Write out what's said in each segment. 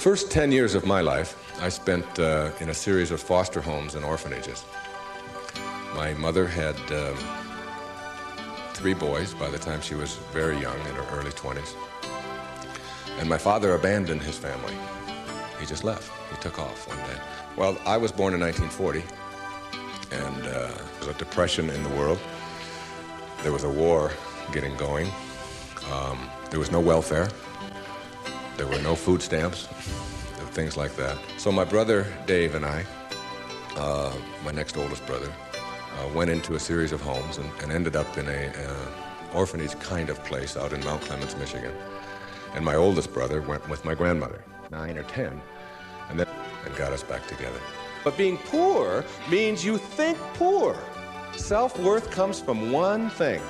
First 10 years of my life, I spent in a series of foster homes and orphanages. My mother had 3 boys by the time she was very young, in her early 20s. And my father abandoned his family. He just left. He took off one day. Well, I was born in 1940, and there was a depression in the world. There was a war getting going. There was no welfare. There were no food stamps, things like that. So my brother Dave and I, my next oldest brother, went into a series of homes and ended up in an orphanage kind of place out in Mount Clemens, Michigan. And my oldest brother went with my grandmother, 9 or 10, and got us back together. But being poor means you think poor. Self-worth comes from one thing,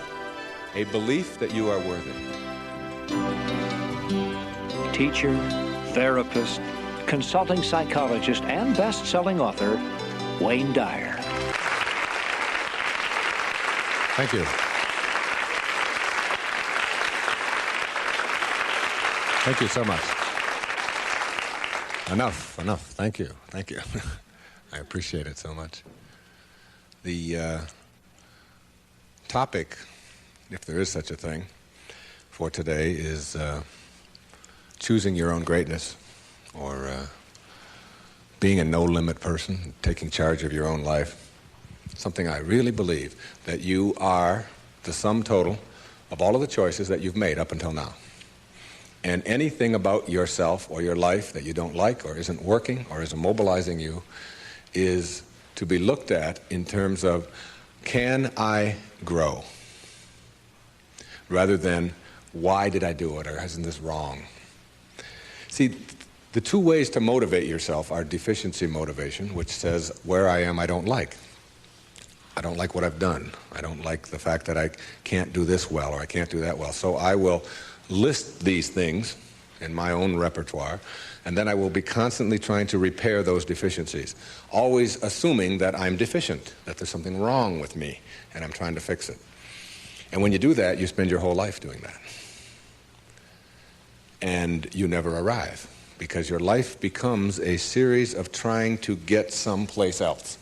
a belief that you are worthy. Teacher, therapist, consulting psychologist, and best-selling author, Wayne Dyer. Thank you. Thank you so much. Enough. Thank you. I appreciate it so much. The topic, if there is such a thing, for today is choosing your own greatness, or being a no-limit person, taking charge of your own life. Something I really believe, that you are the sum total of all of the choices that you've made up until now. And anything about yourself or your life that you don't like or isn't working or isn't mobilizing you is to be looked at in terms of, can I grow? Rather than, why did I do it, or isn't this wrong? See, the 2 ways to motivate yourself are deficiency motivation, which says, where I am I don't like. I don't like what I've done. I don't like the fact that I can't do this well, or I can't do that well. So I will list these things in my own repertoire, and then I will be constantly trying to repair those deficiencies, always assuming that I'm deficient, that there's something wrong with me, and I'm trying to fix it. And when you do that, you spend your whole life doing that. And you never arrive, because your life becomes a series of trying to get someplace else.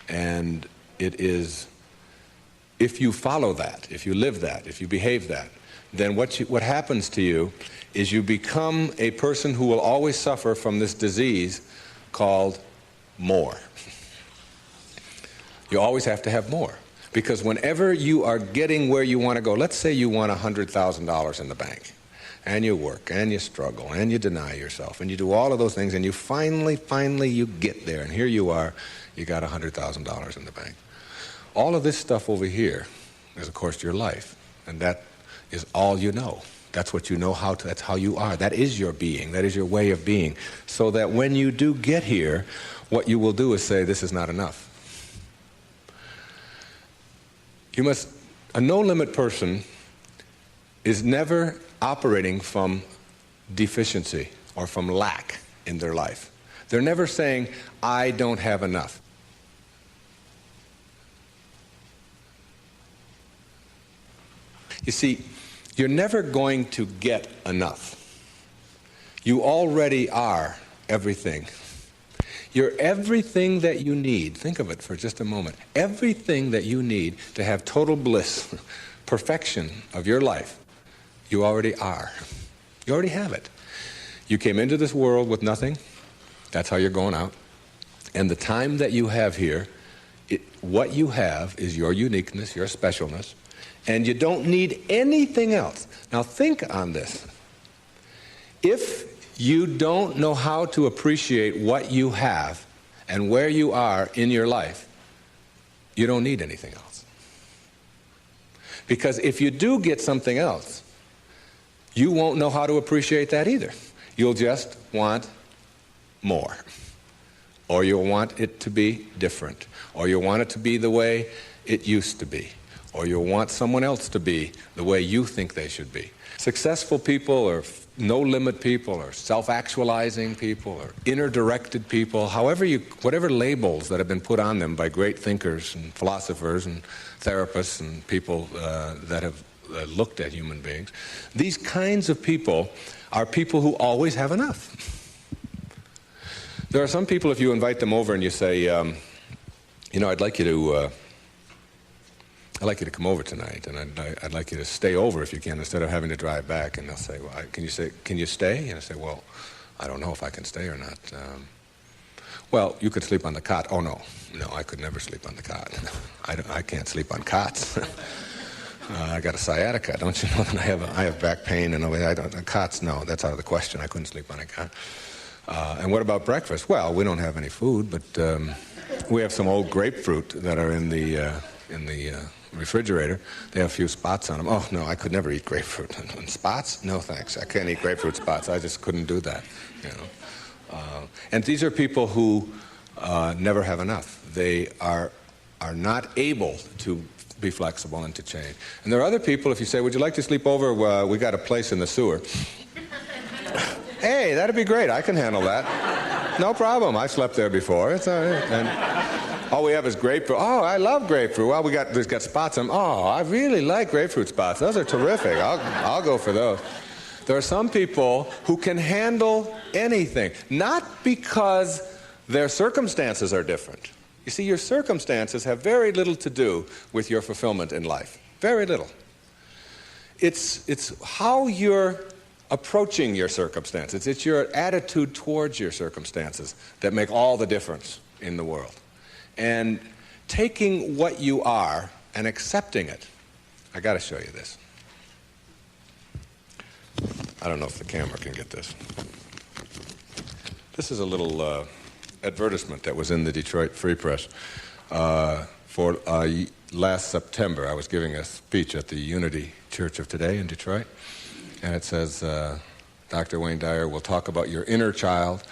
And it is, if you follow that, if you live that, if you behave that, then what happens to you is you become a person who will always suffer from this disease called more. You always have to have more, because whenever you are getting where you want to go, let's say you want $100,000 in the bank, and you work, and you struggle, and you deny yourself, and you do all of those things, and you finally you get there, and here you are, you got $100,000 in the bank. All of this stuff over here is, of course, your life, and that is all you know. That's what you know how to, that's how you are. That is your being, that is your way of being. So that when you do get here, what you will do is say, this is not enough. A no-limit person is never operating from deficiency or from lack in their life. They're never saying, I don't have enough. You see, you're never going to get enough. You already are everything. You're everything that you need. Think of it for just a moment. Everything that you need to have total bliss, perfection of your life, you already are. You already have it. You came into this world with nothing. That's how you're going out. And the time that you have here, what you have is your uniqueness, your specialness, and you don't need anything else. Now think on this. If you don't know how to appreciate what you have and where you are in your life, you don't need anything else. Because if you do get something else, you won't know how to appreciate that either. You'll just want more. Or you'll want it to be different. Or you'll want it to be the way it used to be. Or you'll want someone else to be the way you think they should be. Successful people, or no-limit people, or self-actualizing people, or inner-directed people, whatever labels that have been put on them by great thinkers and philosophers and therapists and people that have looked at human beings, these kinds of people are people who always have enough. There are some people, if you invite them over and you say, you know, I'd like you to come over tonight, and I'd like you to stay over if you can, instead of having to drive back. And they'll say, well, can you stay? And I say, well, I don't know if I can stay or not. Well, you could sleep on the cot. Oh, no, I could never sleep on the cot. I can't sleep on cots. I got a sciatica. Don't you know that I have back pain and cots? No, that's out of the question. I couldn't sleep on a cot. And what about breakfast? Well, we don't have any food, but we have some old grapefruit that are in the refrigerator. They have a few spots on them. Oh, no, I could never eat grapefruit. And spots? No, thanks. I can't eat grapefruit spots. I just couldn't do that, you know. And these are people who never have enough. They are not able to be flexible and to change. And there are other people, if you say, would you like to sleep over? We got a place in the sewer. Hey, that'd be great. I can handle that. No problem. I slept there before. It's all right. And all we have is grapefruit. Oh, I love grapefruit. Well, there's got spots on them. Oh, I really like grapefruit spots. Those are terrific. I'll go for those. There are some people who can handle anything, not because their circumstances are different. You see, your circumstances have very little to do with your fulfillment in life. Very little. It's how you're approaching your circumstances. It's your attitude towards your circumstances that make all the difference in the world. And taking what you are and accepting it. I got to show you this. I don't know if the camera can get this. This is a little advertisement that was in the Detroit Free Press for last September. I was giving a speech at the Unity Church of Today in Detroit. And it says, Dr. Wayne Dyer will talk about your inner child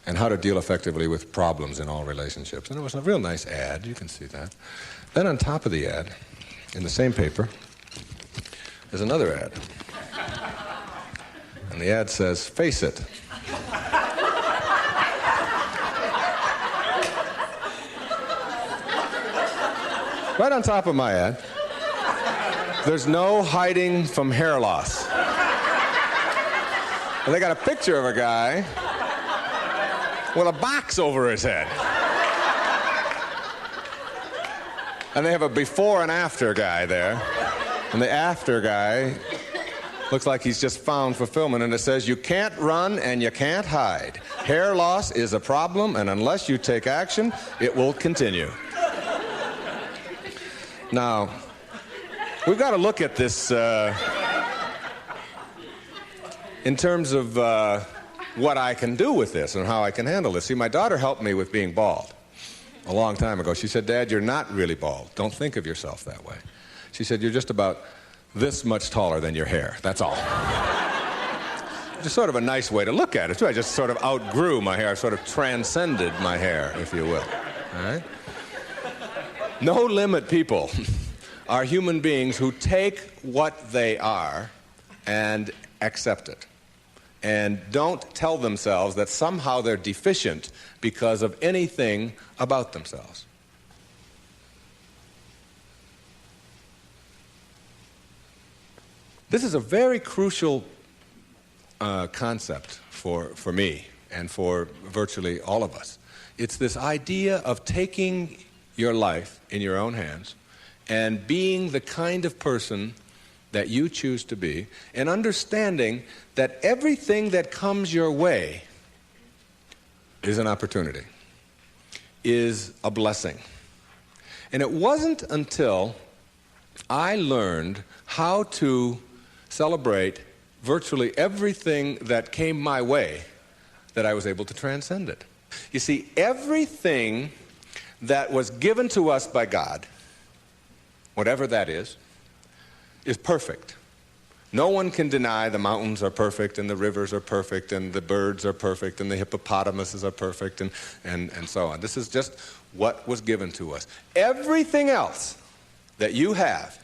and how to deal effectively with problems in all relationships. And it was a real nice ad. You can see that. Then on top of the ad, in the same paper, there's another ad. And the ad says, face it. Right on top of my ad, there's no hiding from hair loss. And they got a picture of a guy with a box over his head. And they have a before and after guy there. And the after guy looks like he's just found fulfillment. And it says, you can't run and you can't hide. Hair loss is a problem, and unless you take action, it will continue. Now, we've got to look at this in terms of what I can do with this and how I can handle this. See, my daughter helped me with being bald a long time ago. She said, Dad, you're not really bald. Don't think of yourself that way. She said, you're just about this much taller than your hair. That's all. Just sort of a nice way to look at it, too. I just sort of outgrew my hair. I sort of transcended my hair, if you will. All right? No limit people are human beings who take what they are and accept it. And don't tell themselves that somehow they're deficient because of anything about themselves. This is a very crucial concept for me and for virtually all of us. It's this idea of taking your life in your own hands and being the kind of person that you choose to be, and understanding that everything that comes your way is an opportunity, is a blessing. And it wasn't until I learned how to celebrate virtually everything that came my way that I was able to transcend it. You see, everything that was given to us by God, whatever that is perfect. No one can deny the mountains are perfect and the rivers are perfect and the birds are perfect and the hippopotamuses are perfect and so on. This is just what was given to us. Everything else that you have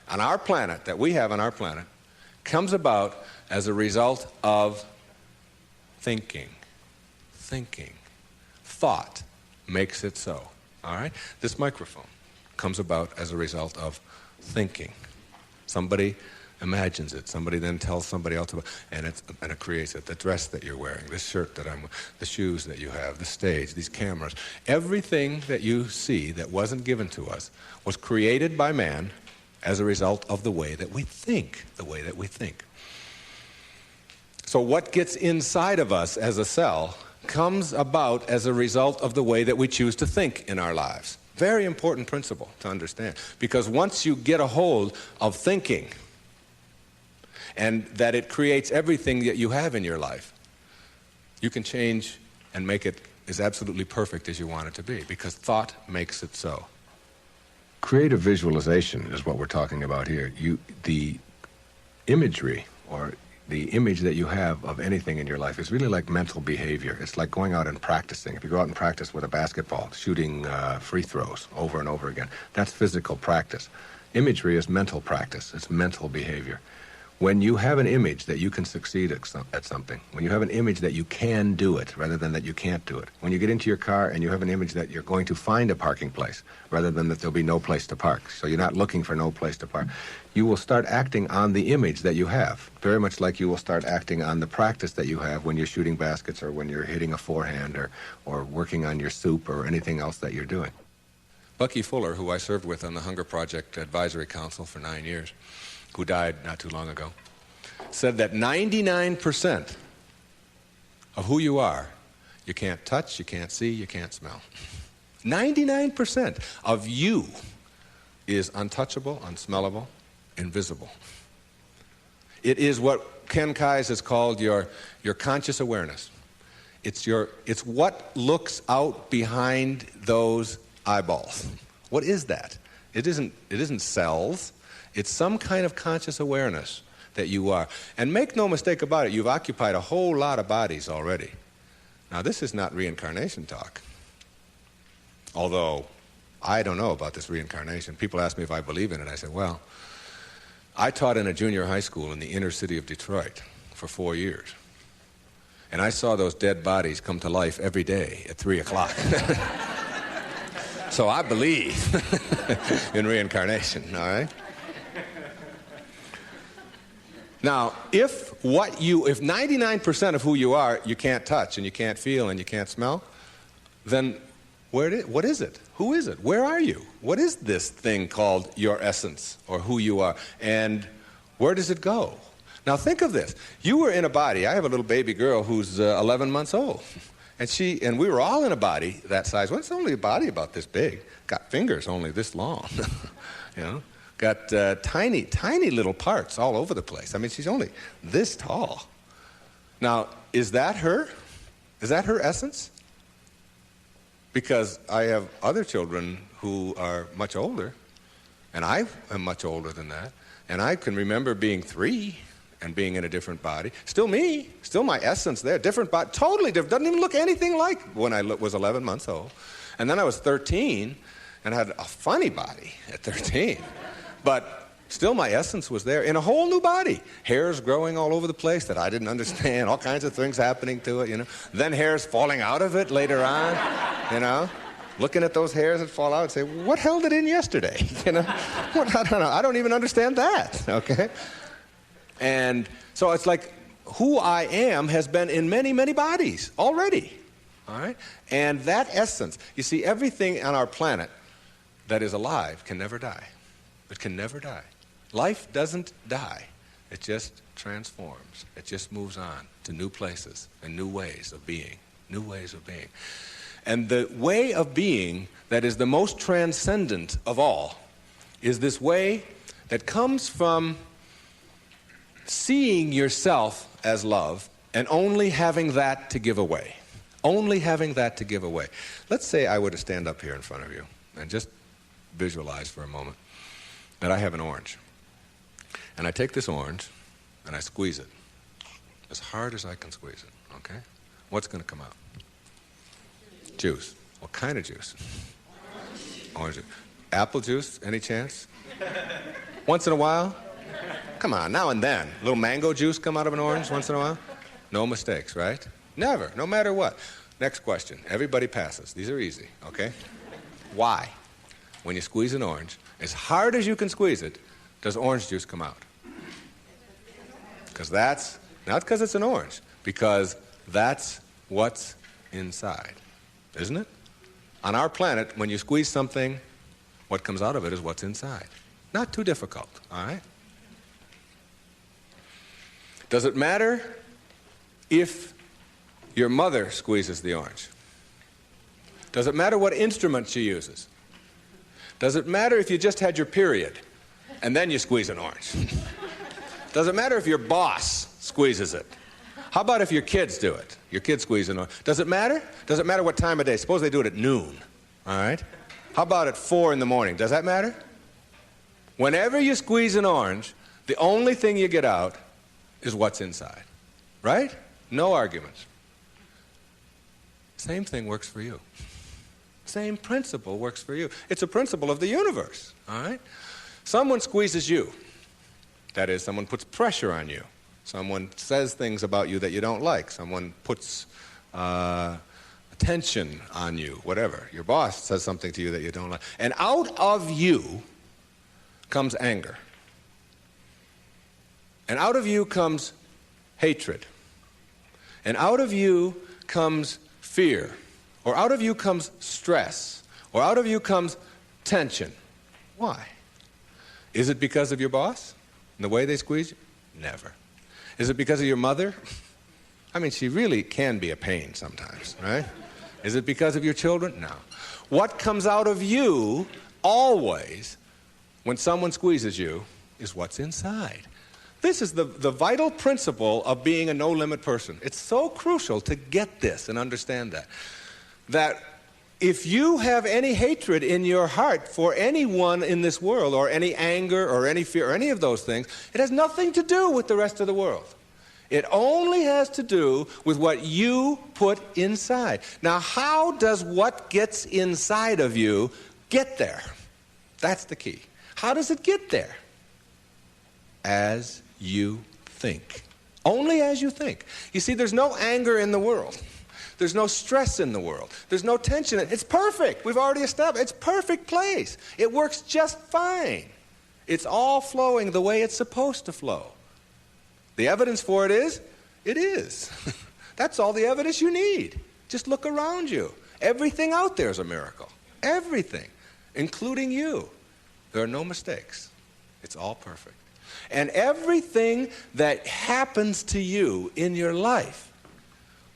on our planet, that we have on our planet, comes about as a result of thinking. Thinking. Thought makes it so. All right? This microphone comes about as a result of thinking. Somebody imagines it. Somebody then tells somebody else about and it creates it. The dress that you're wearing, this shirt that I'm wearing, the shoes that you have, the stage, these cameras. Everything that you see that wasn't given to us was created by man as a result of the way that we think, So what gets inside of us as a cell comes about as a result of the way that we choose to think in our lives. Very important principle to understand. Because once you get a hold of thinking, and that it creates everything that you have in your life, you can change and make it as absolutely perfect as you want it to be, because thought makes it so. Creative visualization is what we're talking about here. The imagery, or the image that you have of anything in your life is really like mental behavior. It's like going out and practicing. If you go out and practice with a basketball, shooting free throws over and over again, that's physical practice. Imagery is mental practice. It's mental behavior. When you have an image that you can succeed at something, when you have an image that you can do it rather than that you can't do it, when you get into your car and you have an image that you're going to find a parking place rather than that there'll be no place to park, so you're not looking for no place to park, you will start acting on the image that you have, very much like you will start acting on the practice that you have when you're shooting baskets or when you're hitting a forehand or working on your soup or anything else that you're doing. Bucky Fuller, who I served with on the Hunger Project Advisory Council for 9 years, who died not too long ago, said that 99% of who you are, you can't touch, you can't see, you can't smell. 99% of you is untouchable, unsmellable, invisible. It is what Ken Kais has called your conscious awareness. It's what looks out behind those eyeballs. What is that? It isn't cells. It's some kind of conscious awareness that you are. And make no mistake about it, you've occupied a whole lot of bodies already. Now, this is not reincarnation talk. Although, I don't know about this reincarnation. People ask me if I believe in it. I say, well, I taught in a junior high school in the inner city of Detroit for 4 years. And I saw those dead bodies come to life every day at 3 o'clock. So I believe in reincarnation, all right? Now, if 99% of who you are, you can't touch and you can't feel and you can't smell, then what is it? Who is it? Where are you? What is this thing called your essence or who you are? And where does it go? Now think of this. You were in a body. I have a little baby girl who's 11 months old. And we were all in a body that size. Well, it's only a body about this big. Got fingers only this long. You know? Got tiny, tiny little parts all over the place. I mean, she's only this tall. Now, is that her? Is that her essence? Because I have other children who are much older, and I am much older than that, and I can remember being 3 and being in a different body. Still me, still my essence there, different body, totally different. Doesn't even look anything like when I was 11 months old. And then I was 13 and had a funny body at 13. But still my essence was there in a whole new body. Hairs growing all over the place that I didn't understand, all kinds of things happening to it, you know. Then hairs falling out of it later on, you know. Looking at those hairs that fall out and say, what held it in yesterday? You know, I don't know. I don't even understand that, okay? And so it's like who I am has been in many, many bodies already, all right? And that essence, you see, everything on our planet that is alive can never die. It can never die. Life doesn't die. It just transforms. It just moves on to new places and new ways of being. New ways of being. And the way of being that is the most transcendent of all is this way that comes from seeing yourself as love and only having that to give away. Only having that to give away. Let's say I were to stand up here in front of you and just visualize for a moment that I have an orange. And I take this orange and I squeeze it as hard as I can squeeze it, okay? What's going to come out? Juice. What kind of juice? Orange juice. Apple juice, any chance? Once in a while? Come on, now and then. A little mango juice come out of an orange once in a while? No mistakes, right? Never, no matter what. Next question. Everybody passes. These are easy, okay? Why? When you squeeze an orange, as hard as you can squeeze it, does orange juice come out? Because that's, not because it's an orange, because that's what's inside, isn't it? On our planet, when you squeeze something, what comes out of it is what's inside. Not too difficult, all right? Does it matter if your mother squeezes the orange? Does it matter what instrument she uses? Does it matter if you just had your period and then you squeeze an orange? Does it matter if your boss squeezes it? How about if your kids do it? Your kids squeeze an orange. Does it matter? Does it matter what time of day? Suppose they do it at noon, all right? How about at 4 in the morning? Does that matter? Whenever you squeeze an orange, the only thing you get out is what's inside, right? No arguments. Same thing works for you. Same principle works for you. It's a principle of the universe, all right? Someone squeezes you. That is, someone puts pressure on you. Someone says things about you that you don't like. Someone puts attention on you, whatever. Your boss says something to you that you don't like. And out of you comes anger. And out of you comes hatred. And out of you comes fear. Or out of you comes stress. Or out of you comes tension. Why? Is it because of your boss and the way they squeeze you? Never. Is it because of your mother? I mean, she really can be a pain sometimes, right? Is it because of your children? No. What comes out of you always when someone squeezes you is what's inside. This is the vital principle of being a no-limit person. It's so crucial to get this and understand that. That if you have any hatred in your heart for anyone in this world, or any anger, or any fear, or any of those things, it has nothing to do with the rest of the world. It only has to do with what you put inside. Now, how does what gets inside of you get there? That's the key. How does it get there? As you think. Only as you think. You see, there's no anger in the world. There's no stress in the world. There's no tension. It's perfect. We've already established. It's a perfect place. It works just fine. It's all flowing the way it's supposed to flow. The evidence for it is, it is. That's all the evidence you need. Just look around you. Everything out there is a miracle. Everything, including you. There are no mistakes. It's all perfect. And everything that happens to you in your life,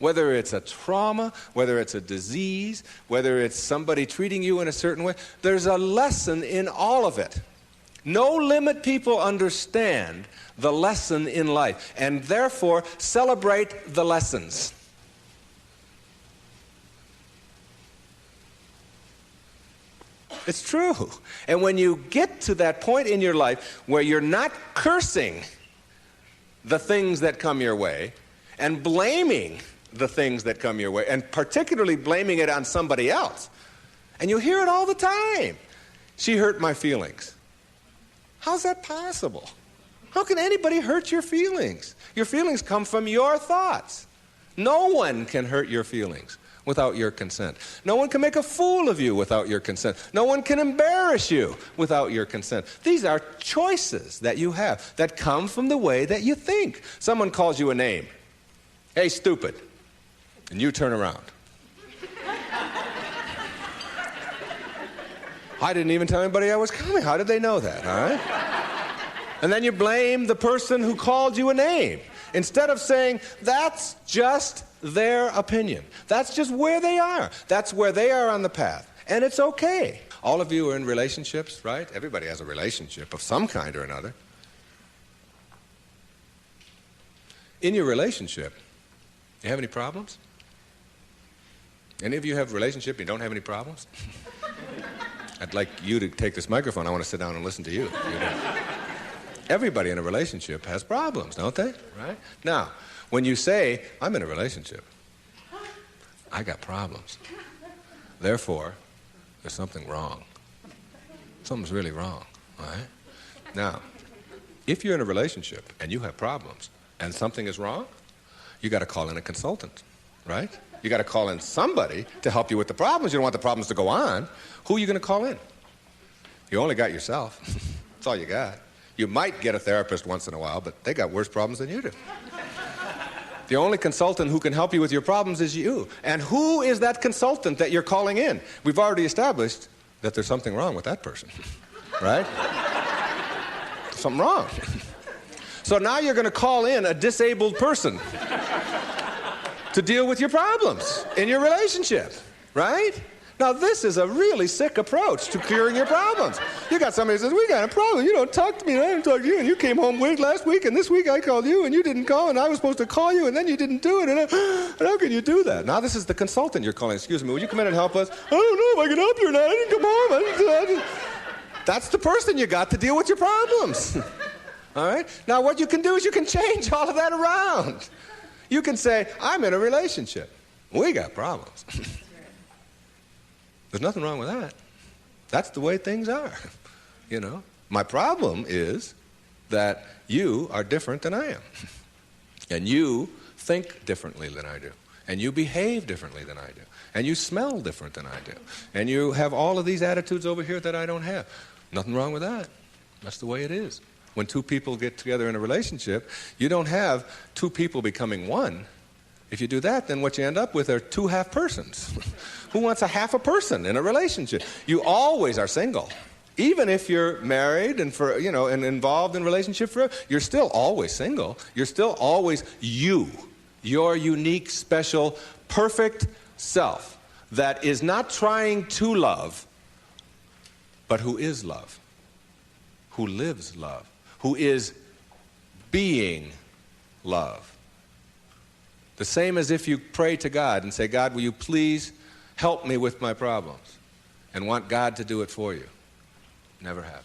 whether it's a trauma, whether it's a disease, whether it's somebody treating you in a certain way, there's a lesson in all of it. No-limit people understand the lesson in life and therefore celebrate the lessons. It's true. And when you get to that point in your life where you're not cursing the things that come your way and blaming the things that come your way, and particularly blaming it on somebody else, and you hear it all the time. She hurt my feelings. How's that possible? How can anybody hurt your feelings? Your feelings come from your thoughts. No one can hurt your feelings without your consent. No one can make a fool of you without your consent. No one can embarrass you without your consent. These are choices that you have that come from the way that you think. Someone calls you a name. Hey, stupid. And you turn around. I didn't even tell anybody I was coming. How did they know that, all right? And then you blame the person who called you a name. Instead of saying, that's just their opinion. That's just where they are. That's where they are on the path. And it's okay. All of you are in relationships, right? Everybody has a relationship of some kind or another. In your relationship, you have any problems? Any of you have a relationship and you don't have any problems? I'd like you to take this microphone. I want to sit down and listen to you. Everybody in a relationship has problems, don't they? Right? Now, when you say, I'm in a relationship, I got problems. Therefore, there's something wrong. Something's really wrong, all right? Now, if you're in a relationship and you have problems and something is wrong, you got to call in a consultant, right? You got to call in somebody to help you with the problems. You don't want the problems to go on. Who are you going to call in? You only got yourself. That's all you got. You might get a therapist once in a while, but they got worse problems than you do. The only consultant who can help you with your problems is you. And who is that consultant that you're calling in? We've already established that there's something wrong with that person, right? Something wrong. So now you're going to call in a disabled person to deal with your problems in your relationship, right? Now, this is a really sick approach to curing your problems. You got somebody who says, we got a problem. You don't talk to me, and I didn't talk to you, and you came home late last week, and this week I called you, and you didn't call, and I was supposed to call you, and then you didn't do it, and how can you do that? Now, this is the consultant you're calling. Excuse me, would you come in and help us? I don't know if I can help you or not. I didn't come home. That's the person you got to deal with your problems. All right? Now, what you can do is you can change all of that around. You can say, I'm in a relationship. We got problems. There's nothing wrong with that. That's the way things are, you know. My problem is that you are different than I am. And you think differently than I do. And you behave differently than I do. And you smell different than I do. And you have all of these attitudes over here that I don't have. Nothing wrong with that. That's the way it is. When two people get together in a relationship, you don't have two people becoming one. If you do that, then what you end up with are two half persons. Who wants a half a person in a relationship? You always are single. Even if you're married and and involved in a relationship forever, you're still always single. You're still always you. Your unique, special, perfect self that is not trying to love, but who is love, who lives love, who is being love. The same as if you pray to God and say, God, will you please help me with my problems? And want God to do it for you. Never happen.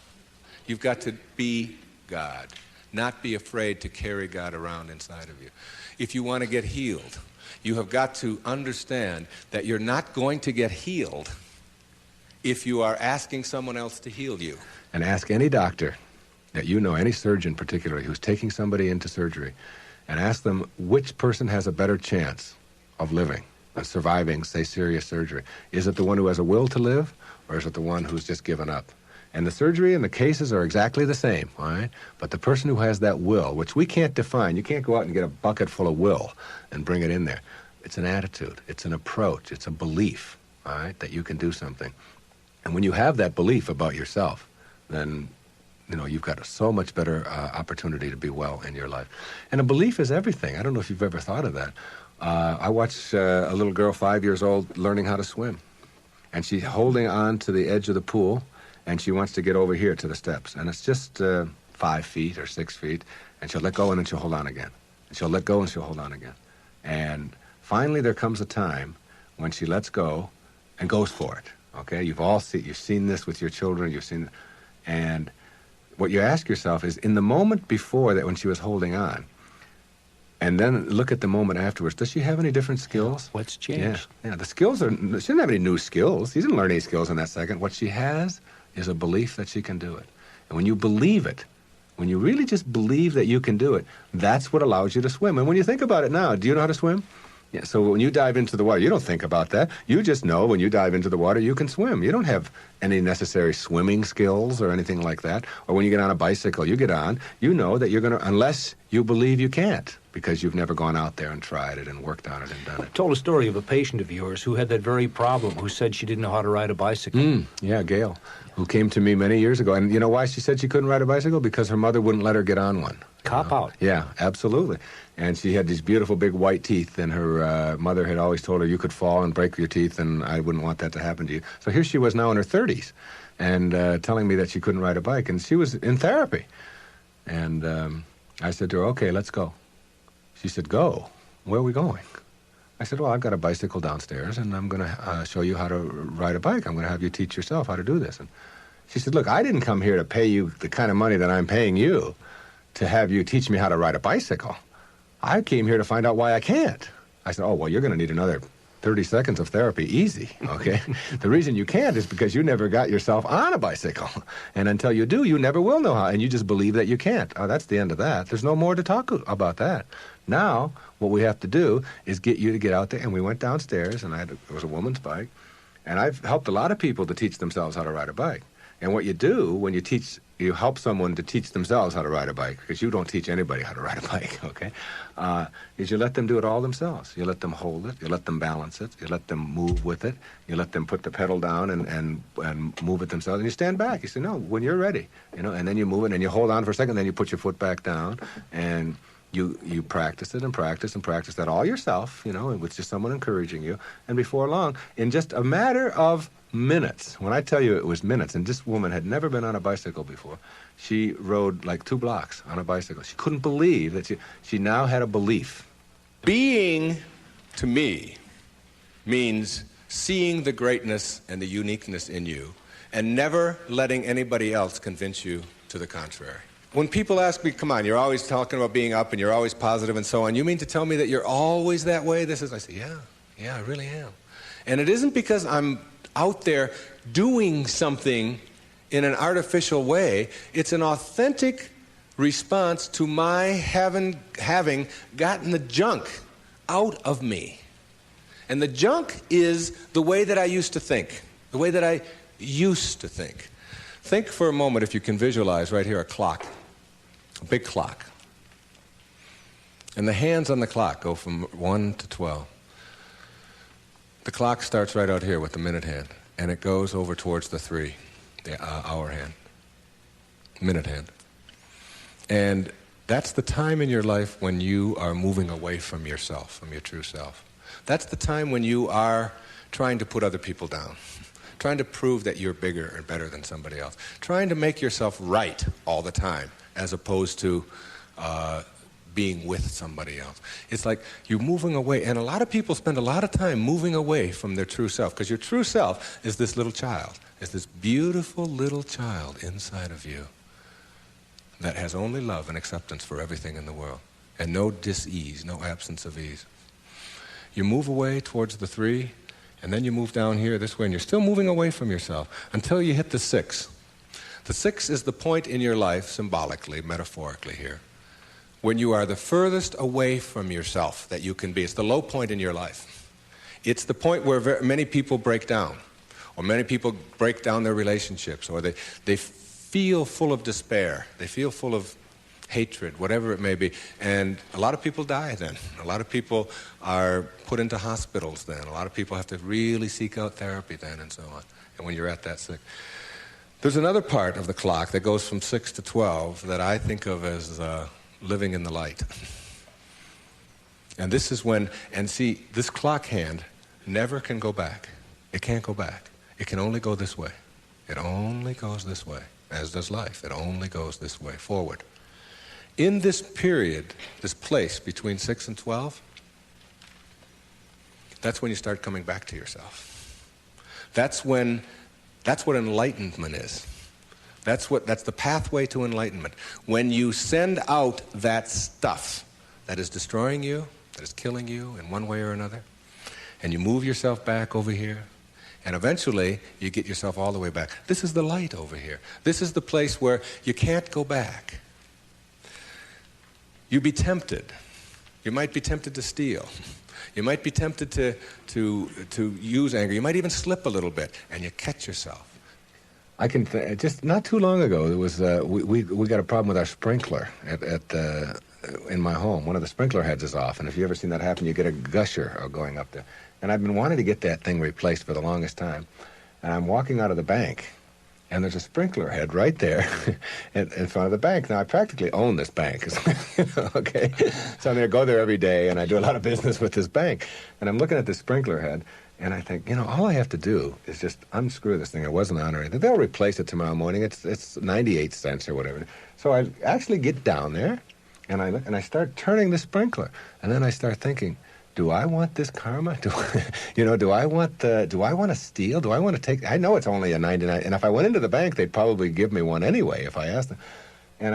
You've got to be God, not be afraid to carry God around inside of you. If you want to get healed, you have got to understand that you're not going to get healed if you are asking someone else to heal you. And ask any doctor that you know, any surgeon particularly, who's taking somebody into surgery, and ask them which person has a better chance of living, of surviving, say, serious surgery. Is it the one who has a will to live, or is it the one who's just given up? And the surgery and the cases are exactly the same, all right? But the person who has that will, which we can't define, you can't go out and get a bucket full of will and bring it in there. It's an attitude, it's an approach, it's a belief, all right, that you can do something. And when you have that belief about yourself, then you've got so much better opportunity to be well in your life. And a belief is everything. I don't know if you've ever thought of that. I watched a little girl, 5 years old, learning how to swim. And she's holding on to the edge of the pool, and she wants to get over here to the steps. And it's just 5 feet or 6 feet, and she'll let go, and then she'll hold on again. And she'll let go, and she'll hold on again. And finally there comes a time when she lets go and goes for it. Okay? You've seen this with your children, and what you ask yourself is, in the moment before that when she was holding on, and then look at the moment afterwards, does she have any different skills? What's changed? Yeah, the skills she doesn't have any new skills. She didn't learn any skills in that second. What she has is a belief that she can do it. And when you believe it, when you really just believe that you can do it, that's what allows you to swim. And when you think about it now, do you know how to swim? Yeah, so when you dive into the water, you don't think about that. You just know when you dive into the water, you can swim. You don't have any necessary swimming skills or anything like that. Or when you get on a bicycle, you get on, you know that you're going to, unless you believe you can't, because you've never gone out there and tried it and worked on it and done it. Told a story of a patient of yours who had that very problem, who said she didn't know how to ride a bicycle. Yeah, Gail, who came to me many years ago. And you know why she said she couldn't ride a bicycle? Because her mother wouldn't let her get on one. Cop out. Yeah, absolutely. And she had these beautiful big white teeth, and her mother had always told her you could fall and break your teeth, and I wouldn't want that to happen to you. So here she was now in her 30s, and telling me that she couldn't ride a bike, and she was in therapy. And I said to her, okay, let's go. She said, go? Where are we going? I said, well, I've got a bicycle downstairs, and I'm going to show you how to ride a bike. I'm going to have you teach yourself how to do this. And she said, look, I didn't come here to pay you the kind of money that I'm paying you to have you teach me how to ride a bicycle. I came here to find out why I can't. I said, oh, well, you're going to need another 30 seconds of therapy, easy, okay? The reason you can't is because you never got yourself on a bicycle. And until you do, you never will know how, and you just believe that you can't. Oh, that's the end of that. There's no more to talk about that. Now, what we have to do is get you to get out there, and we went downstairs, and it was a woman's bike, and I've helped a lot of people to teach themselves how to ride a bike. And what you do when you help someone to teach themselves how to ride a bike, because you don't teach anybody how to ride a bike, okay, is you let them do it all themselves. You let them hold it, you let them balance it, you let them move with it, you let them put the pedal down and move it themselves, and you stand back. You say, no, when you're ready, and then you move it, and you hold on for a second, then you put your foot back down, and you practice it and practice and practice that all yourself, and with just someone encouraging you, and before long, in just a matter of minutes, when I tell you it was minutes, and this woman had never been on a bicycle before. She rode like 2 blocks on a bicycle. She couldn't believe that she now had a belief. Being, to me, means seeing the greatness and the uniqueness in you and never letting anybody else convince you to the contrary. When people ask me, come on, you're always talking about being up and you're always positive and so on, you mean to tell me that you're always that way? I say, yeah, I really am. And it isn't because I'm out there doing something in an artificial way. It's an authentic response to my having gotten the junk out of me. And the junk is the way that I used to think, the way that I used to think. Think for a moment, if you can visualize right here, a clock, a big clock. And the hands on the clock go from 1 to 12. The clock starts right out here with the minute hand, and it goes over towards the 3, the hour hand, minute hand. And that's the time in your life when you are moving away from yourself, from your true self. That's the time when you are trying to put other people down, trying to prove that you're bigger and better than somebody else, trying to make yourself right all the time, as opposed to being with somebody else. It's like you're moving away, and a lot of people spend a lot of time moving away from their true self, because your true self is this little child, is this beautiful little child inside of you that has only love and acceptance for everything in the world, and no dis-ease, no absence of ease. You move away towards the 3, and then you move down here this way, and you're still moving away from yourself until you hit the 6. The 6 is the point in your life, symbolically, metaphorically here, when you are the furthest away from yourself that you can be. It's the low point in your life. It's the point where many people break down, or many people break down their relationships, or they feel full of despair, they feel full of hatred, whatever it may be. And a lot of people die then. A lot of people are put into hospitals then. A lot of people have to really seek out therapy then, and so on. And when you're at that 6. There's another part of the clock that goes from 6 to 12 that I think of as living in the light. And this is when, and see, this clock hand never can go back. It can't go back. It can only go this way. It only goes this way, as does life. It only goes this way, forward. In this period, this place between 6 and 12, that's when you start coming back to yourself. That's what enlightenment is. That's the pathway to enlightenment. When you send out that stuff that is destroying you, that is killing you in one way or another, and you move yourself back over here, and eventually you get yourself all the way back. This is the light over here. This is the place where you can't go back. You'd be tempted. You might be tempted to steal. You might be tempted to use anger. You might even slip a little bit, and you catch yourself. I can just not too long ago there was we got a problem with our sprinkler in my home. One of the sprinkler heads is off, and if you ever seen that happen, you get a gusher going up there. And I've been wanting to get that thing replaced for the longest time. And I'm walking out of the bank, and there's a sprinkler head right there in front of the bank. Now, I practically own this bank, okay? So I go there every day, and I do a lot of business with this bank. And I'm looking at this sprinkler head, and I think, all I have to do is just unscrew this thing. It wasn't on or anything. They'll replace it tomorrow morning. It's 98 cents or whatever. So I actually get down there, and I start turning the sprinkler. And then I start thinking, do I want this karma? Do I want to steal? Do I want to take? I know it's only a 99, and if I went into the bank, they'd probably give me one anyway if I asked them. And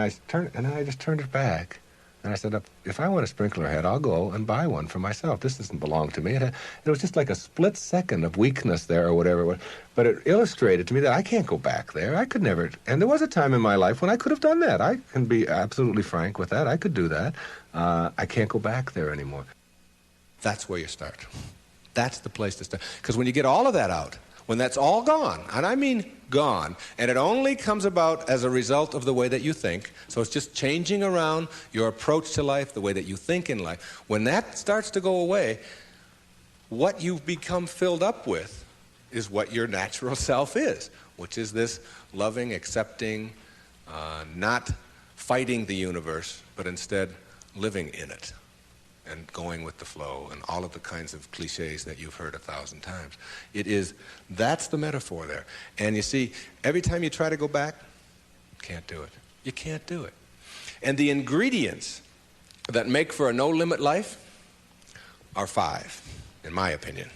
then I just turned it back, and I said, if I want a sprinkler head, I'll go and buy one for myself. This doesn't belong to me. It was just like a split second of weakness there, or whatever it was. But it illustrated to me that I can't go back there. I could never. And there was a time in my life when I could have done that. I can be absolutely frank with that. I could do that. I can't go back there anymore. That's where you start. That's the place to start. Because when you get all of that out, when that's all gone, and I mean gone, and it only comes about as a result of the way that you think, so it's just changing around your approach to life, the way that you think in life, when that starts to go away, what you've become filled up with is what your natural self is, which is this loving, accepting, not fighting the universe, but instead living in it and going with the flow and all of the kinds of cliches that you've heard 1,000 times. That's the metaphor there. And you see, every time you try to go back, can't do it. You can't do it. And the ingredients that make for a no-limit life are 5, in my opinion.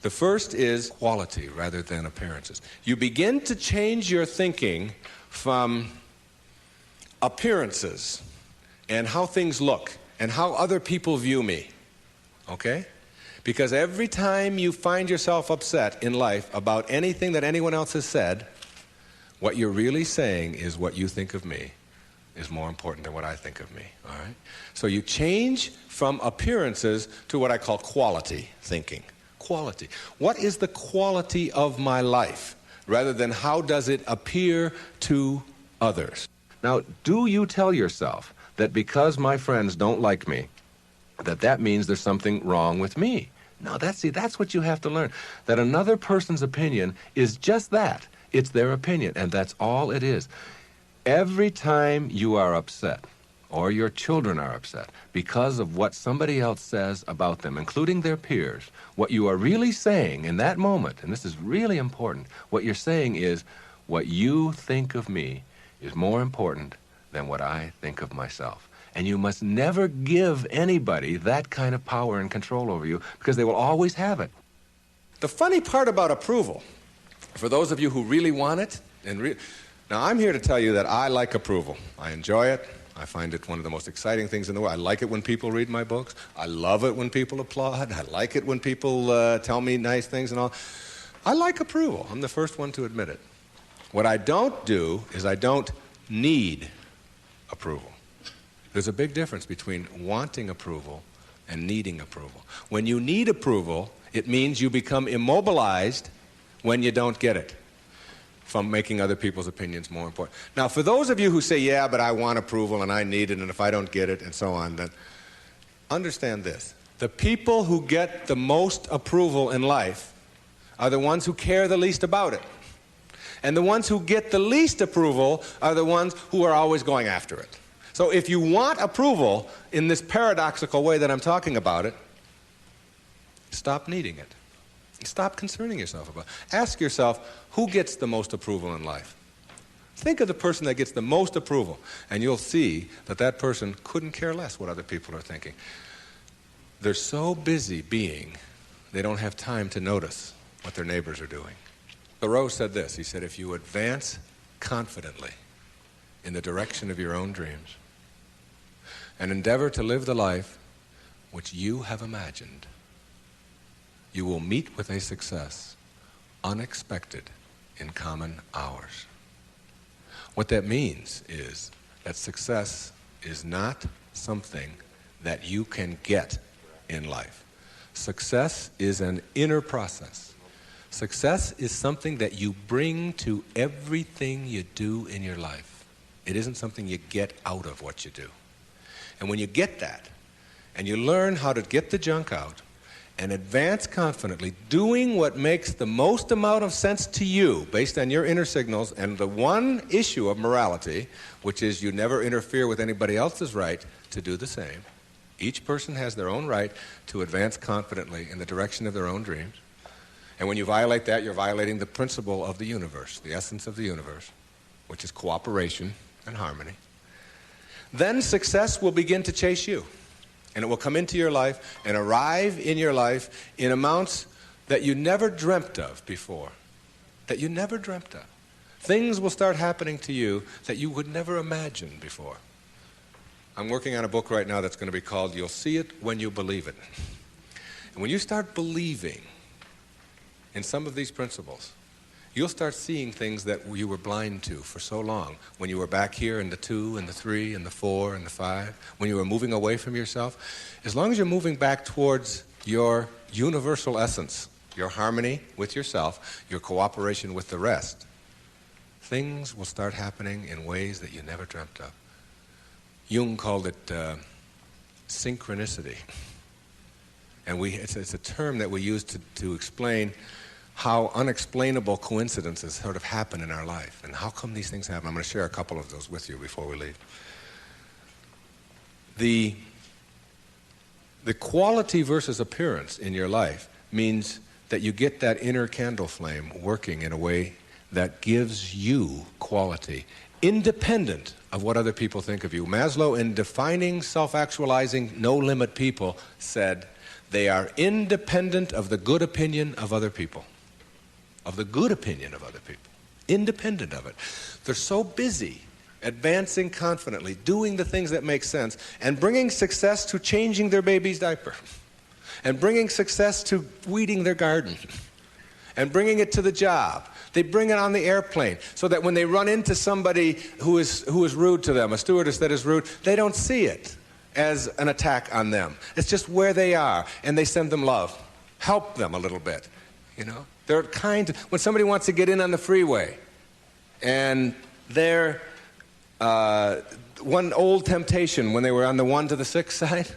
The first is quality rather than appearances. You begin to change your thinking from appearances and how things look and how other people view me, okay? Because every time you find yourself upset in life about anything that anyone else has said, what you're really saying is what you think of me is more important than what I think of me, all right? So you change from appearances to what I call quality thinking. Quality. What is the quality of my life, rather than how does it appear to others? Now, do you tell yourself that because my friends don't like me, that means there's something wrong with me? No, that's what you have to learn. That another person's opinion is just that. It's their opinion, and that's all it is. Every time you are upset, or your children are upset, because of what somebody else says about them, including their peers, what you are really saying in that moment, and this is really important, what you're saying is, what you think of me is more important than what I think of myself. And you must never give anybody that kind of power and control over you, because they will always have it. The funny part about approval, for those of you who really want it, now I'm here to tell you that I like approval. I enjoy it. I find it one of the most exciting things in the world. I like it when people read my books. I love it when people applaud. I like it when people tell me nice things and all. I like approval. I'm the first one to admit it. What I don't do is I don't need approval. There's a big difference between wanting approval and needing approval. When you need approval, it means you become immobilized when you don't get it, from making other people's opinions more important. Now, for those of you who say, yeah, but I want approval and I need it, and if I don't get it, and so on, then understand this. The people who get the most approval in life are the ones who care the least about it. And the ones who get the least approval are the ones who are always going after it. So if you want approval in this paradoxical way that I'm talking about it, stop needing it. Stop concerning yourself about it. Ask yourself, who gets the most approval in life? Think of the person that gets the most approval, and you'll see that that person couldn't care less what other people are thinking. They're so busy being, they don't have time to notice what their neighbors are doing. Thoreau said this. He said, if you advance confidently in the direction of your own dreams and endeavor to live the life which you have imagined, you will meet with a success unexpected in common hours. What that means is that success is not something that you can get in life. Success is an inner process. Success is something that you bring to everything you do in your life. It isn't something you get out of what you do. And when you get that, and you learn how to get the junk out, and advance confidently, doing what makes the most amount of sense to you based on your inner signals and the one issue of morality, which is you never interfere with anybody else's right to do the same. Each person has their own right to advance confidently in the direction of their own dreams. And when you violate that, you're violating the principle of the universe, the essence of the universe, which is cooperation and harmony. Then success will begin to chase you. And it will come into your life and arrive in your life in amounts that you never dreamt of before. That you never dreamt of. Things will start happening to you that you would never imagine before. I'm working on a book right now that's going to be called You'll See It When You Believe It. And when you start believing in some of these principles, you'll start seeing things that you were blind to for so long. When you were back here in the 2 and the 3 and the 4 and the 5, when you were moving away from yourself, as long as you're moving back towards your universal essence, your harmony with yourself, your cooperation with the rest, things will start happening in ways that you never dreamt of. Jung called it synchronicity. And it's a term that we use to explain how unexplainable coincidences sort of happen in our life. And how come these things happen? I'm going to share a couple of those with you before we leave. The quality versus appearance in your life means that you get that inner candle flame working in a way that gives you quality, independent of what other people think of you. Maslow, in defining self-actualizing, no-limit people, said they are independent of the good opinion of other people. Of the good opinion of other people. Independent of it. They're so busy advancing confidently, doing the things that make sense, and bringing success to changing their baby's diaper, and bringing success to weeding their garden, and bringing it to the job. They bring it on the airplane so that when they run into somebody who is rude to them, a stewardess that is rude, they don't see it as an attack on them. It's just where they are, and they send them love. Help them a little bit, you know. They're kind. When somebody wants to get in on the freeway, and they're one old temptation when they were on the 1 to the 6 side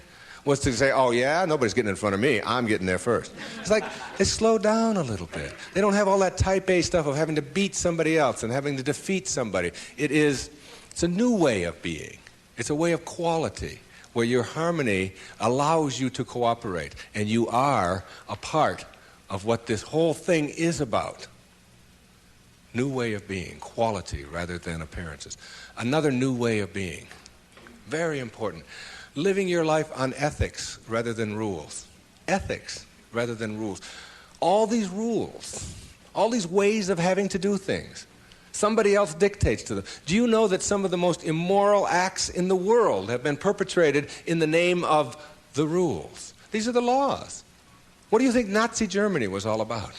was to say, oh yeah, nobody's getting in front of me, I'm getting there first. It's like, they slow down a little bit. They don't have all that type A stuff of having to beat somebody else and having to defeat somebody. It's a new way of being. It's a way of quality where your harmony allows you to cooperate, and you are a part of what this whole thing is about. New way of being, quality rather than appearances. Another new way of being, very important. Living your life on ethics rather than rules. Ethics rather than rules. All these rules, all these ways of having to do things, somebody else dictates to them. Do you know that some of the most immoral acts in the world have been perpetrated in the name of the rules? These are the laws. What do you think Nazi Germany was all about?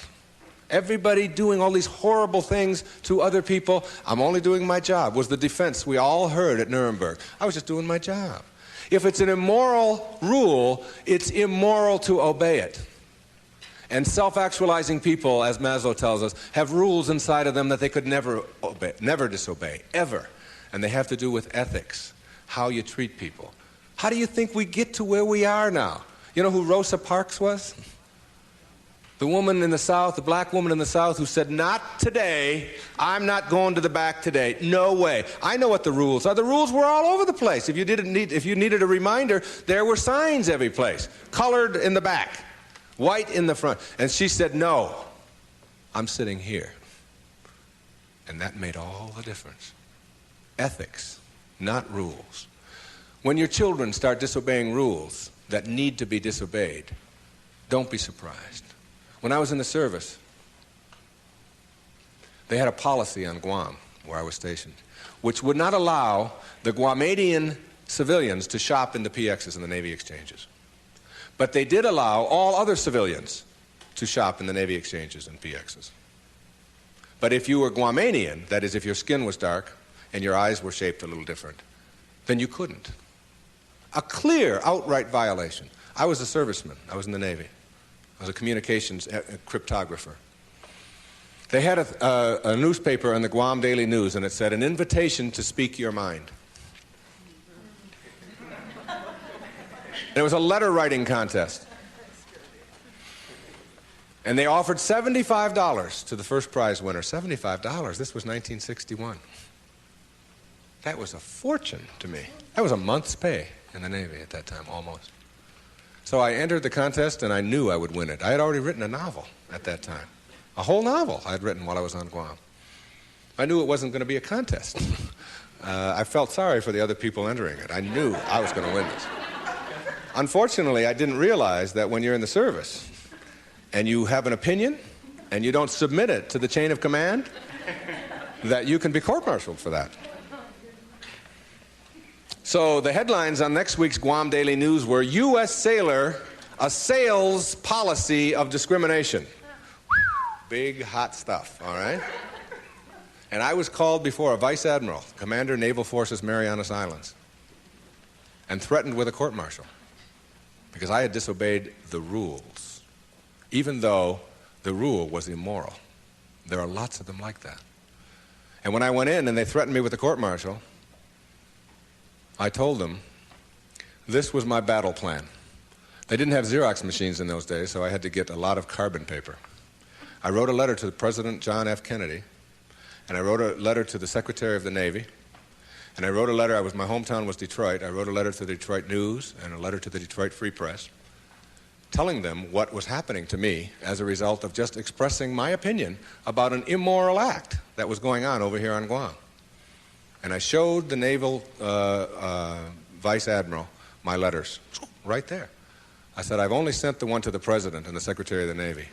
Everybody doing all these horrible things to other people. I'm only doing my job, was the defense we all heard at Nuremberg. I was just doing my job. If it's an immoral rule, it's immoral to obey it. And self-actualizing people, as Maslow tells us, have rules inside of them that they could never obey, never disobey, ever. And they have to do with ethics, how you treat people. How do you think we get to where we are now? You know who Rosa Parks was? The woman in the South, the black woman in the South who said, not today, I'm not going to the back today, no way. I know what the rules are. The rules were all over the place. If you needed a reminder, there were signs every place, colored in the back, white in the front. And she said, no, I'm sitting here. And that made all the difference. Ethics, not rules. When your children start disobeying rules that need to be disobeyed, don't be surprised. When I was in the service, they had a policy on Guam, where I was stationed, which would not allow the Guamanian civilians to shop in the PXs and the Navy exchanges. But they did allow all other civilians to shop in the Navy exchanges and PXs. But if you were Guamanian, that is, if your skin was dark and your eyes were shaped a little different, then you couldn't. A clear, outright violation. I was a serviceman. I was in the Navy. I was a communications cryptographer. They had a newspaper in the Guam Daily News, and it said, an invitation to speak your mind. And it was a letter writing contest. And they offered $75 to the first prize winner. $75, this was 1961. That was a fortune to me. That was a month's pay in the Navy at that time, almost. So I entered the contest, and I knew I would win it. I had already written a novel at that time. A whole novel I had written while I was on Guam. I knew it wasn't going to be a contest. I felt sorry for the other people entering it. I knew I was going to win this. Unfortunately, I didn't realize that when you're in the service and you have an opinion and you don't submit it to the chain of command, that you can be court-martialed for that. So the headlines on next week's Guam Daily News were, U.S. sailor assails policy of discrimination. Big, hot stuff, all right? And I was called before a vice admiral, Commander Naval Forces Marianas Islands, and threatened with a court-martial because I had disobeyed the rules, even though the rule was immoral. There are lots of them like that. And when I went in and they threatened me with a court-martial, I told them this was my battle plan. They didn't have Xerox machines in those days, so I had to get a lot of carbon paper. I wrote a letter to President John F. Kennedy, and I wrote a letter to the Secretary of the Navy, and I wrote a letter. My hometown was Detroit. I wrote a letter to the Detroit News and a letter to the Detroit Free Press, telling them what was happening to me as a result of just expressing my opinion about an immoral act that was going on over here on Guam. And I showed the Naval Vice Admiral my letters right there. I said, I've only sent the one to the President and the Secretary of the Navy.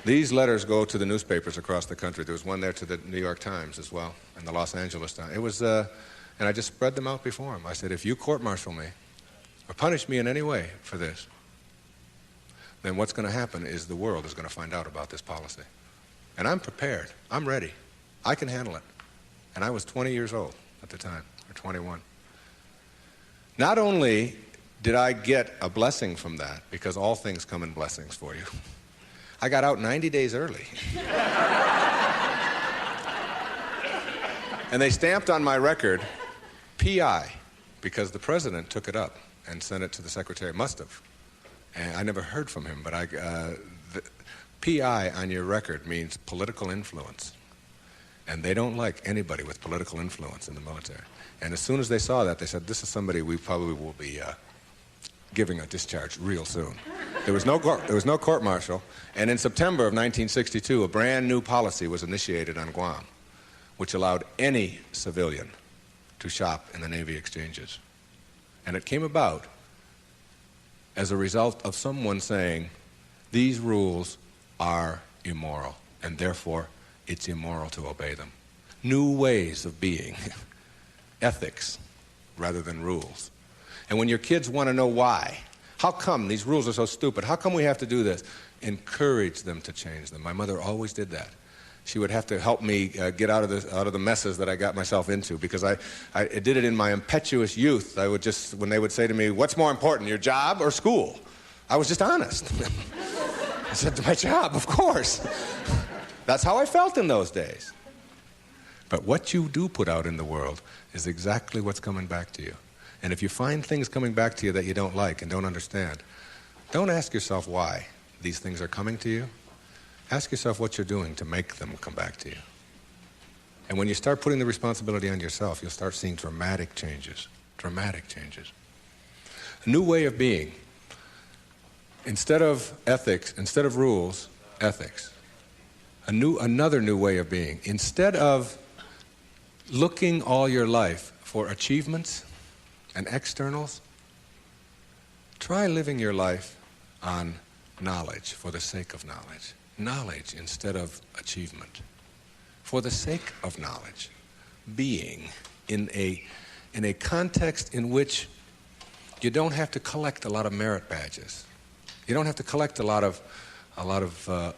These letters go to the newspapers across the country. There was one there to the New York Times as well, and the Los Angeles Times. It was, and I just spread them out before him. I said, if you court-martial me or punish me in any way for this, then what's going to happen is the world is going to find out about this policy. And I'm prepared. I'm ready. I can handle it. And I was 20 years old at the time, or 21. Not only did I get a blessing from that, because all things come in blessings for you, I got out 90 days early. And they stamped on my record, P.I., because the President took it up and sent it to the Secretary. Must have. And I never heard from him, but the P.I. on your record means political influence. And they don't like anybody with political influence in the military. And as soon as they saw that, they said, this is somebody we probably will be giving a discharge real soon. There was no court-martial, and in September of 1962, a brand new policy was initiated on Guam, which allowed any civilian to shop in the Navy exchanges. And it came about as a result of someone saying, these rules are immoral, and therefore it's immoral to obey them. New ways of being, ethics rather than rules. And when your kids want to know why, how come these rules are so stupid? How come we have to do this? Encourage them to change them. My mother always did that. She would have to help me get out of the messes that I got myself into, because I did it in my impetuous youth. I would just, when they would say to me, what's more important, your job or school? I was just honest. I said, my job, of course. That's how I felt in those days. But what you do put out in the world is exactly what's coming back to you. And if you find things coming back to you that you don't like and don't understand, don't ask yourself why these things are coming to you. Ask yourself what you're doing to make them come back to you. And when you start putting the responsibility on yourself, you'll start seeing dramatic changes. Dramatic changes. A new way of being. Instead of ethics, instead of rules, ethics. Another new way of being. Instead of looking all your life for achievements and externals, try living your life on knowledge for the sake of knowledge. Knowledge instead of achievement. For the sake of knowledge. Being in a context in which you don't have to collect a lot of merit badges. You don't have to collect a lot of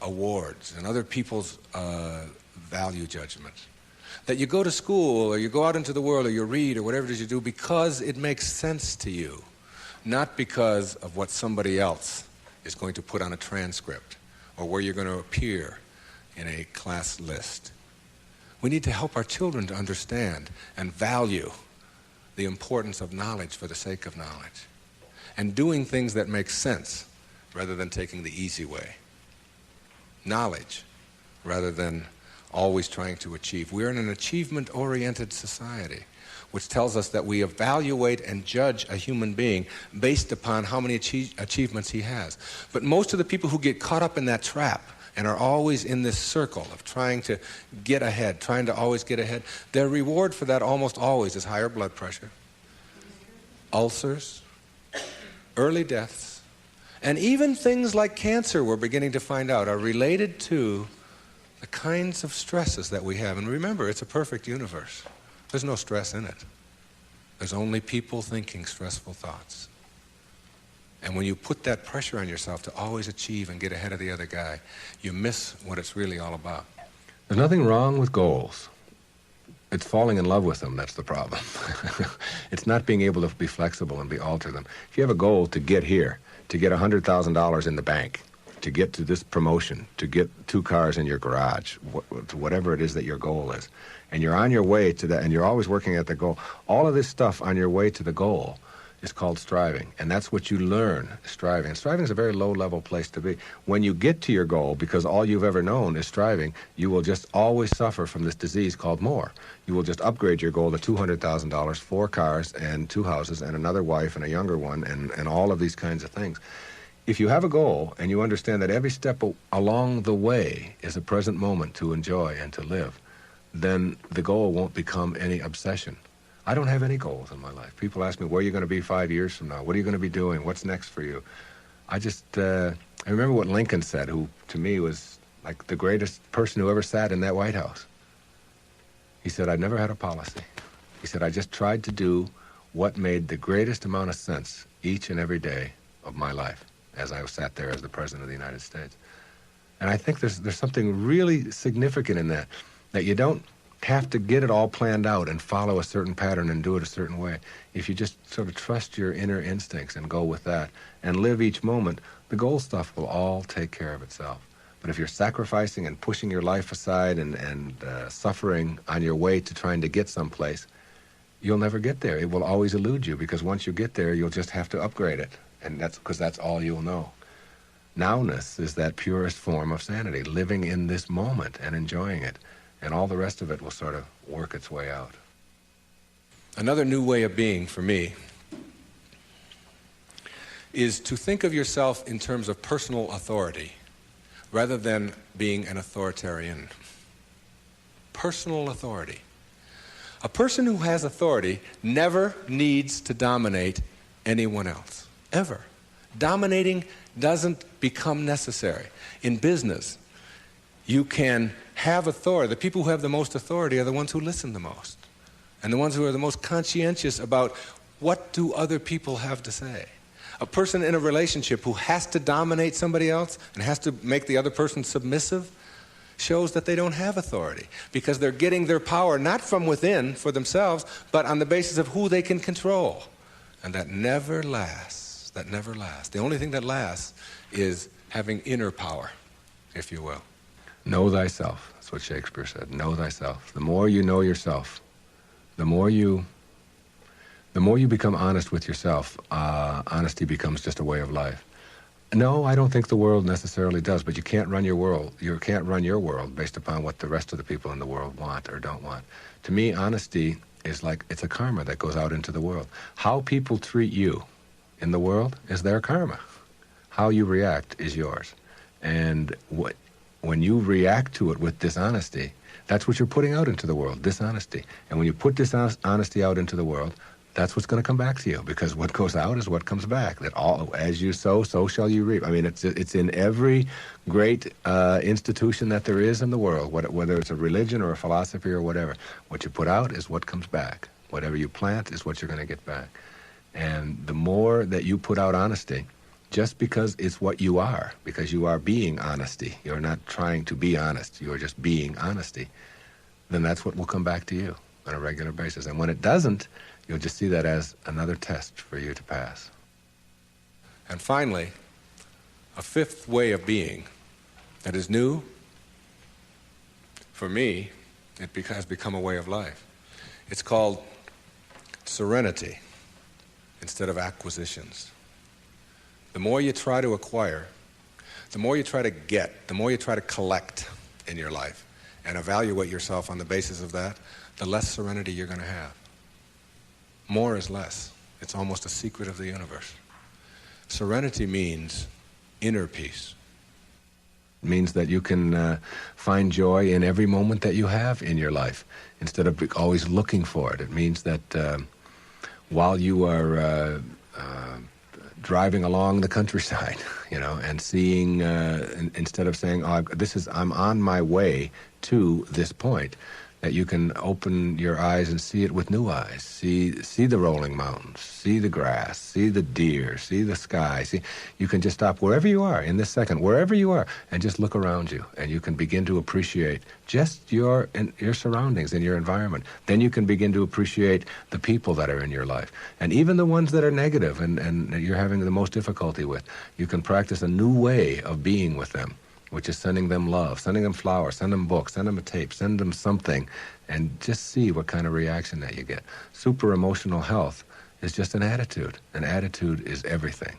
awards and other people's value judgments. That you go to school or you go out into the world or you read or whatever it is you do because it makes sense to you, not because of what somebody else is going to put on a transcript or where you're going to appear in a class list. We need to help our children to understand and value the importance of knowledge for the sake of knowledge and doing things that make sense rather than taking the easy way. Knowledge rather than always trying to achieve. We're in an achievement-oriented society, which tells us that we evaluate and judge a human being based upon how many achievements he has. But most of the people who get caught up in that trap and are always in this circle of trying to get ahead, trying to always get ahead, their reward for that almost always is higher blood pressure, ulcers, early deaths, and even things like cancer, we're beginning to find out, are related to the kinds of stresses that we have. And remember, it's a perfect universe. There's no stress in it. There's only people thinking stressful thoughts. And when you put that pressure on yourself to always achieve and get ahead of the other guy, you miss what it's really all about. There's nothing wrong with goals. It's falling in love with them that's the problem. It's not being able to be flexible and alter them. If you have a goal to get here, to get $100,000 in the bank, to get to this promotion, to get 2 cars in your garage, whatever it is that your goal is. And you're on your way to that, and you're always working at the goal. All of this stuff on your way to the goal is called striving. And that's what you learn, striving. And striving is a very low-level place to be. When you get to your goal, because all you've ever known is striving, you will just always suffer from this disease called more. You will just upgrade your goal to $200,000, 4 cars and 2 houses and another wife and a younger one and all of these kinds of things. If you have a goal and you understand that every step along the way is a present moment to enjoy and to live, then the goal won't become any obsession. I don't have any goals in my life. People ask me, where are you going to be 5 years from now? What are you going to be doing? What's next for you? I remember what Lincoln said, who to me was like the greatest person who ever sat in that White House. He said, I never had a policy. He said, I just tried to do what made the greatest amount of sense each and every day of my life as I sat there as the President of the United States. And I think there's something really significant in that you don't have to get it all planned out and follow a certain pattern and do it a certain way. If you just sort of trust your inner instincts and go with that and live each moment, the goal stuff will all take care of itself. But if you're sacrificing and pushing your life aside and suffering on your way to trying to get someplace, you'll never get there. It will always elude you, because once you get there, you'll just have to upgrade it. And that's because that's all you'll know. Nowness is that purest form of sanity, living in this moment and enjoying it. And all the rest of it will sort of work its way out. Another new way of being for me is to think of yourself in terms of personal authority rather than being an authoritarian. Personal authority. A person who has authority never needs to dominate anyone else, ever. Dominating doesn't become necessary. In business, you can have authority. The people who have the most authority are the ones who listen the most, and the ones who are the most conscientious about what do other people have to say. A person in a relationship who has to dominate somebody else and has to make the other person submissive shows that they don't have authority, because they're getting their power not from within for themselves, but on the basis of who they can control. And that never lasts. That never lasts. The only thing that lasts is having inner power, if you will. Know thyself. That's what Shakespeare said. Know thyself. The more you know yourself, the more you become honest with yourself, honesty becomes just a way of life. No, I don't think the world necessarily does, but you can't run your world. You can't run your world based upon what the rest of the people in the world want or don't want. To me, honesty is like, it's a karma that goes out into the world. How people treat you in the world is their karma. How you react is yours. And when you react to it with dishonesty, that's what you're putting out into the world, dishonesty. And when you put dishonesty out into the world, that's what's going to come back to you, because what goes out is what comes back. That all, as you sow, so shall you reap. I mean, it's in every great institution that there is in the world, whether it's a religion or a philosophy or whatever. What you put out is what comes back. Whatever you plant is what you're going to get back. And the more that you put out honesty, just because it's what you are, because you are being honesty, you're not trying to be honest, you're just being honesty, then that's what will come back to you on a regular basis. And when it doesn't, you'll just see that as another test for you to pass. And finally, a fifth way of being that is new, for me, it has become a way of life. It's called serenity instead of acquisitions. The more you try to acquire, the more you try to get, the more you try to collect in your life and evaluate yourself on the basis of that, the less serenity you're going to have. More is less. It's almost a secret of the universe. Serenity means inner peace. It means that you can find joy in every moment that you have in your life instead of always looking for it. It means that while you are driving along the countryside, and seeing, instead of saying, I'm on my way to this point, that you can open your eyes and see it with new eyes. See the rolling mountains, see the grass, see the deer, see the sky. You can just stop wherever you are in this second, wherever you are, and just look around you, and you can begin to appreciate just your surroundings and your environment. Then you can begin to appreciate the people that are in your life, and even the ones that are negative and you're having the most difficulty with. You can practice a new way of being with them, which is sending them love, sending them flowers, send them books, send them a tape, send them something, and just see what kind of reaction that you get. Super emotional health is just an attitude. An attitude is everything.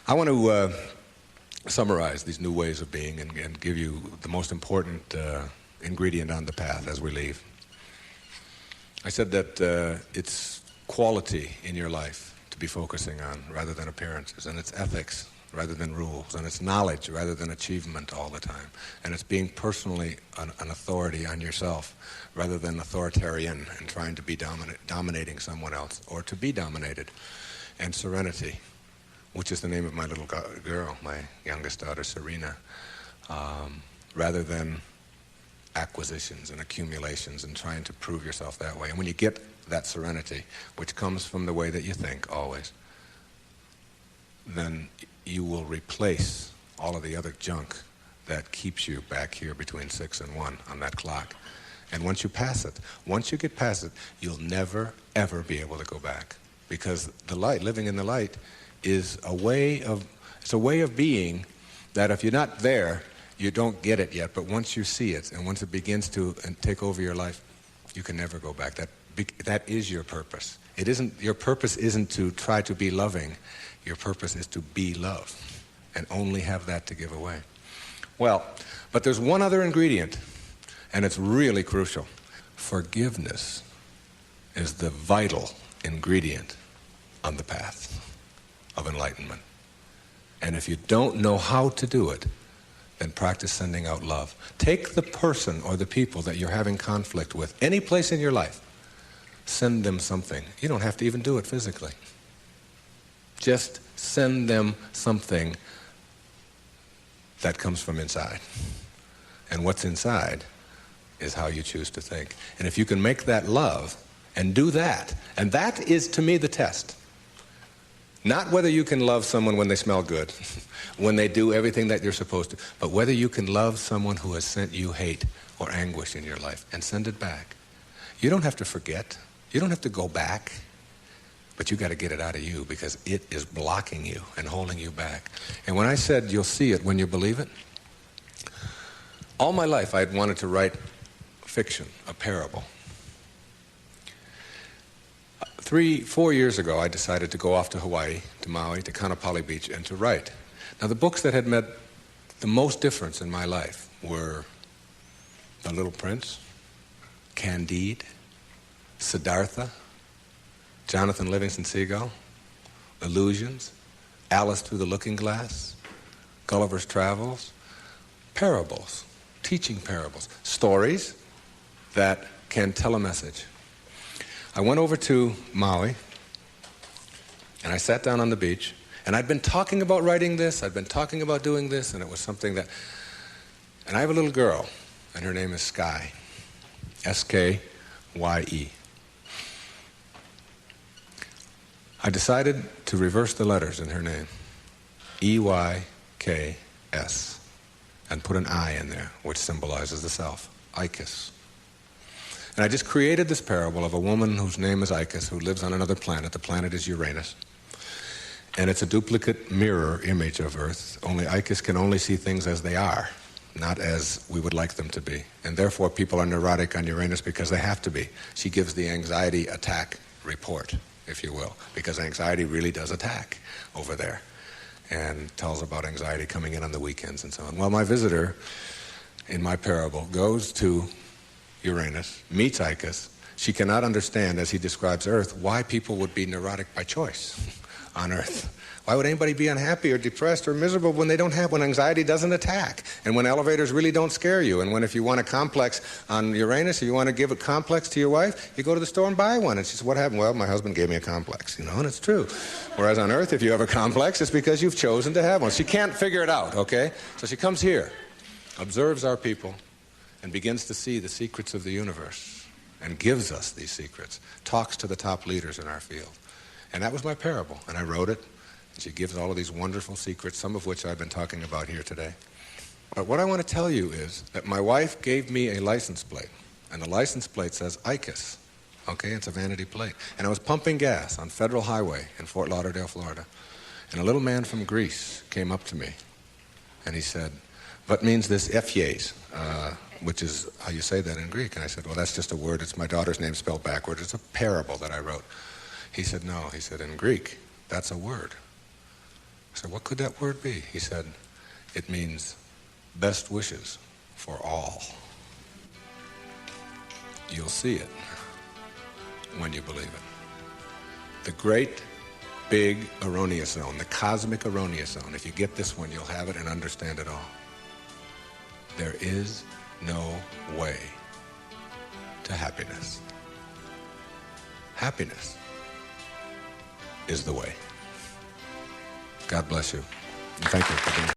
I want to summarize these new ways of being and give you the most important ingredient on the path as we leave. I said that it's quality in your life to be focusing on rather than appearances, and it's ethics rather than rules, and it's knowledge rather than achievement all the time, and it's being personally an authority on yourself rather than authoritarian and trying to be dominating someone else or to be dominated, and serenity, which is the name of my little girl, my youngest daughter, Serena, rather than acquisitions and accumulations and trying to prove yourself that way. And when you get that serenity, which comes from the way that you think always, then you will replace all of the other junk that keeps you back here between 6 and 1 on that clock. And once you get past it, you'll never, ever be able to go back. Because the light, living in the light, is a way of being that if you're not there, you don't get it yet. But once you see it, and once it begins to take over your life, you can never go back. That is your purpose. Your purpose isn't to try to be loving. Your purpose is to be love and only have that to give away. Well, but there's one other ingredient, and it's really crucial. Forgiveness is the vital ingredient on the path of enlightenment. And if you don't know how to do it, then practice sending out love. Take the person or the people that you're having conflict with, any place in your life, send them something. You don't have to even do it physically. Just send them something that comes from inside. And what's inside is how you choose to think. And if you can make that love and do that, and that is to me the test. Not whether you can love someone when they smell good, when they do everything that you're supposed to, but whether you can love someone who has sent you hate or anguish in your life and send it back. You don't have to forget. You don't have to go back. But you got to get it out of you because it is blocking you and holding you back. And when I said you'll see it when you believe it, all my life I had wanted to write fiction, a parable. 4 years ago, I decided to go off to Hawaii, to Maui, to Kaanapali Beach, and to write. Now, the books that had made the most difference in my life were The Little Prince, Candide, Siddhartha, Jonathan Livingston Seagull, Illusions, Alice Through the Looking Glass, Gulliver's Travels, parables, teaching parables, stories that can tell a message. I went over to Maui, and I sat down on the beach, and I'd been talking about writing this, I'd been talking about doing this, and it was something that... And I have a little girl, and her name is Sky, S-K-Y-E. I decided to reverse the letters in her name, E-Y-K-S, and put an I in there, which symbolizes the self, Icus. And I just created this parable of a woman whose name is Icus, who lives on another planet. The planet is Uranus. And it's a duplicate mirror image of Earth, only Icus can only see things as they are, not as we would like them to be. And therefore people are neurotic on Uranus because they have to be. She gives the anxiety attack report, if you will, because anxiety really does attack over there, and tells about anxiety coming in on the weekends and so on. Well, my visitor in my parable goes to Uranus, meets Icus. She cannot understand, as he describes Earth, why people would be neurotic by choice on Earth. Why would anybody be unhappy or depressed or miserable when anxiety doesn't attack, and when elevators really don't scare you, and when if you want a complex on Uranus, if you want to give a complex to your wife, you go to the store and buy one. And she says, what happened? Well, my husband gave me a complex, and it's true. Whereas on Earth, if you have a complex, it's because you've chosen to have one. She can't figure it out, okay? So she comes here, observes our people, and begins to see the secrets of the universe and gives us these secrets, talks to the top leaders in our field. And that was my parable, and I wrote it, and she gives all of these wonderful secrets, some of which I've been talking about here today. But what I want to tell you is that my wife gave me a license plate, and the license plate says ICUS. Okay, it's a vanity plate. And I was pumping gas on Federal Highway in Fort Lauderdale, Florida, and a little man from Greece came up to me, and he said, "What means this Efyes?" Which is how you say that in Greek. And I said, "Well, that's just a word. It's my daughter's name spelled backwards. It's a parable that I wrote." He said, "No." He said, "In Greek, that's a word." I said, "What could that word be?" He said, "It means best wishes for all." You'll see it when you believe it. The great, big erroneous zone, the cosmic erroneous zone. If you get this one, you'll have it and understand it all. There is no way to happiness. Happiness is the way. God bless you. And thank you for being here.